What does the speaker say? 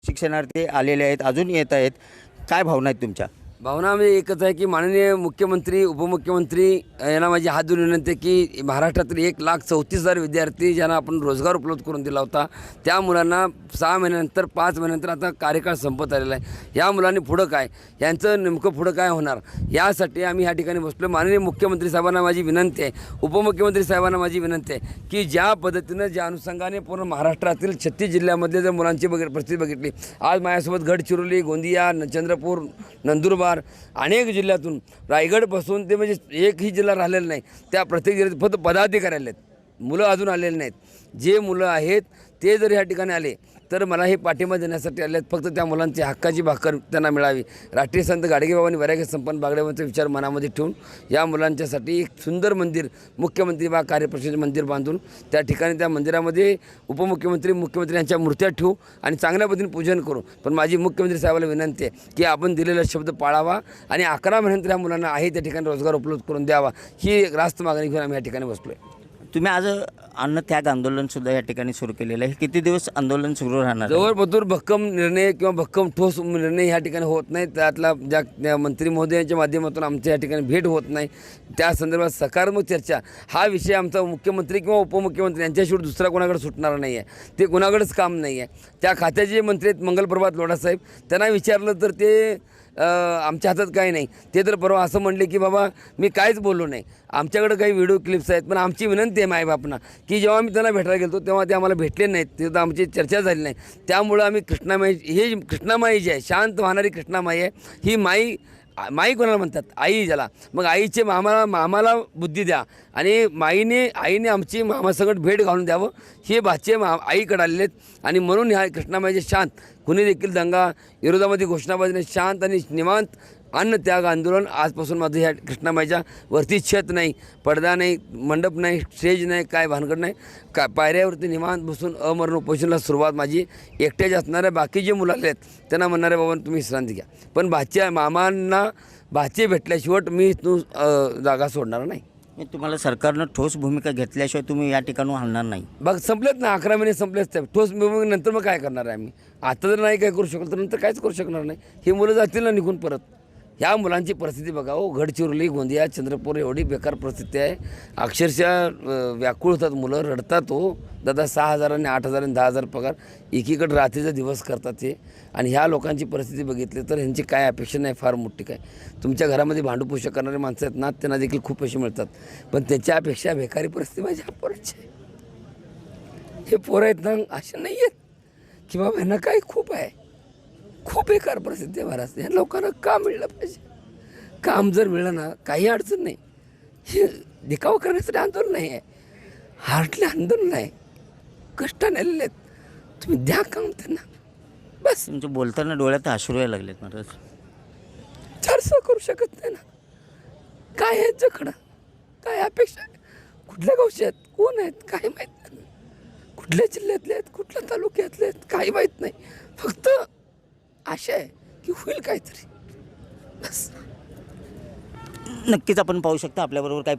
शिक्षणार्थी आलेले आहेत, अजून येत आहेत. काय भावना आहेत तुमच्या? भावना म्हणजे एकच आहे की माननीय मुख्यमंत्री उपमुख्यमंत्री यांना माझी हात जोडून विनंती आहे की महाराष्ट्रातील 1,34,000 विद्यार्थी ज्यांना आपण रोजगार उपलब्ध करून दिला होता त्या मुलांना 6 महिन्यानंतर 5 महिन्यानंतर आता कार्यकाळ संपत आलेला आहे. या मुलांनी पुढं काय, यांचं नेमकं पुढं काय होणार, यासाठी आम्ही ह्या ठिकाणी बसलो. माननीय मुख्यमंत्री साहेबांना माझी विनंती आहे, उपमुख्यमंत्री साहेबांना माझी विनंती आहे की ज्या पद्धतीनं ज्या अनुषंगाने पूर्ण महाराष्ट्रातील 36 जिल्ह्यामधले जर मुलांची परिस्थिती बघितली, आज माझ्यासोबत गडचिरोली, गोंदिया, चंद्रपूर, नंदुरबार अनेक जिल्ह्यातून रायगडपासून ते म्हणजे एकही जिल्हा राहिलेला नाही, त्या प्रत्येक जिल्ह्यात फक्त पदाधिकारी आले आहेत, मुलं अजून आलेले नाहीत. जे मुलं आहेत ते जर ह्या ठिकाणी आले तर मला हे पाठिंबा देण्यासाठी आले आहेत. फक्त त्या मुलांची हक्काची भाकर त्यांना मिळावी. राष्ट्रीय संत गाडगेबाबांनी वैराग्य संपन्न बागडेबाबांचा विचार मनामध्ये ठेवून या मुलांच्यासाठी एक सुंदर मंदिर, मुख्यमंत्री बा कार्यप्रसिद्ध मंदिर बांधून त्या ठिकाणी त्या मंदिरामध्ये उपमुख्यमंत्री, मुख्यमंत्री यांच्या मूर्त्या ठेवू आणि चांगल्या पद्धतीने पूजन करू. पण माझी मुख्यमंत्री साहेबाला विनंती आहे की आपण दिलेला शब्द पाळावा आणि 11 महिन्यानंतर या मुलांना आहे त्या ठिकाणी रोजगार उपलब्ध करून द्यावा. ही रास्त मागणी घेऊन आम्ही या ठिकाणी बसलो आहे. तुम्ही आज अन्नत्याग आंदोलनसुद्धा या ठिकाणी सुरू केलेलं आहे. किती दिवस आंदोलन सुरू राहणार? जवळपतूर भक्कम निर्णय किंवा भक्कम ठोस निर्णय ह्या ठिकाणी होत नाही. त्यातला ज्या मंत्री महोदयांच्या माध्यमातून आमच्या या ठिकाणी भेट होत नाही, त्या संदर्भात सकारात्मक चर्चा हा विषय आमचा मुख्यमंत्री किंवा उपमुख्यमंत्री यांच्याशिवाय दुसरा कोणाकडे सुटणार नाही आहे. ते कोणाकडेच काम नाही आहे. त्या खात्याचे जे मंत्री आहेत मंगलप्रभात लोढासाहेब, त्यांना विचारलं तर ते आमच्या हातात काही नाही. ते तर परवा असं म्हणले की बाबा मी काहीच बोललो नाही, आमच्याकडे काही व्हिडिओ क्लिप्स आहेत. पण आमची विनंती आहे मायबापांना की जेव्हा मी त्यांना भेटायला गेलो तेव्हा ते आम्हाला भेटले नाहीत, तिथं आमची चर्चा झाली नाही. त्यामुळं आम्ही कृष्णामाई, हे कृष्णामाई जी आहे, शांत वाहणारी कृष्णामाई आहे, ही माई कोणाला म्हणतात? आई ज्याला. मग आईचे मामाला बुद्धी द्या आणि आईने आमची मामासकट भेट घालून द्यावं. हे भाचे आईकडे आलेले आहेत आणि म्हणून ह्या कृष्णामाईचे शांत, कुणी देखील दंगा विरोधामध्ये घोषणाबाजीने शांत आणि निवांत अन्नत्याग आंदोलन. आजपासून माझं ह्या कृष्णामाईच्या वरती छत नाही, पडदा नाही, मंडप नाही, स्टेज नाही, काय भानगड नाही, पायऱ्यावरती निवांत बसून अमरण उपोषणाला सुरुवात माझी. एकट्याच असणाऱ्या बाकी जे मुलं आले आहेत त्यांना म्हणणारे बाबा तुम्ही विश्रांती घ्या, पण मामांना भाचे भेटल्याशिवाय मी जागा सोडणार नाही. तुम्हाला सरकारनं ठोस भूमिका घेतल्याशिवाय तुम्ही या ठिकाणून हलणार नाही? बघ संपलेत ना, 11 महिने संपलेच. ठोस नंतर मग काय करणार आहे आम्ही? आता जर नाही काय करू शकलो तर नंतर काहीच करू शकणार नाही. ही मुलं जातील ना निघून परत. ह्या मुलांची परिस्थिती बघा हो, गडचिरोली, गोंदिया, चंद्रपूर एवढी बेकार परिस्थिती आहे. अक्षरशः व्याकुळ होतात मुलं, रडतात हो. दादा 6,000 आणि 8,000 आणि 10,000 पगार, एकीकडे रात्रीचा दिवस करतात ते. आणि ह्या लोकांची परिस्थिती बघितली तर ह्यांची काय अपेक्षा नाही फार मोठी काय. तुमच्या घरामध्ये भांडूपोषण करणारे माणसं आहेत ना, त्यांना देखील खूप पैसे मिळतात, पण त्याच्यापेक्षा बेकारी परिस्थिती माझ्या पोराची आहे. हे पोरं आहेत ना असे नाही आहेत की बाबा ह्यांना काय खूप आहे. खूप बेकार परिस्थिती आहे महाराज. ह्या लोकांना काम मिळलं पाहिजे. काम जर मिळलं ना काही अडचण नाही. हे दिखावा करण्यासाठी आंदोलन नाही आहे, हार्टले आंदोलन आहे. कष्टाने आलेले आहेत, तुम्ही द्या काम त्यांना बस. तुमचं बोलताना डोळ्यात अश्रू यायला लागलेत महाराज. चारसं करू शकत नाही ना. काय आहे जखडं, काय अपेक्षा आहे, कुठल्या गावचे आहेत, कोण आहेत काही माहीत नाही, कुठल्या जिल्ह्यातले आहेत, कुठल्या तालुक्यातले आहेत काही माहीत नाही. फक्त आशा आहे की होईल काहीतरी बस. नक्कीच आपण पाहू शकता आपल्याबरोबर काही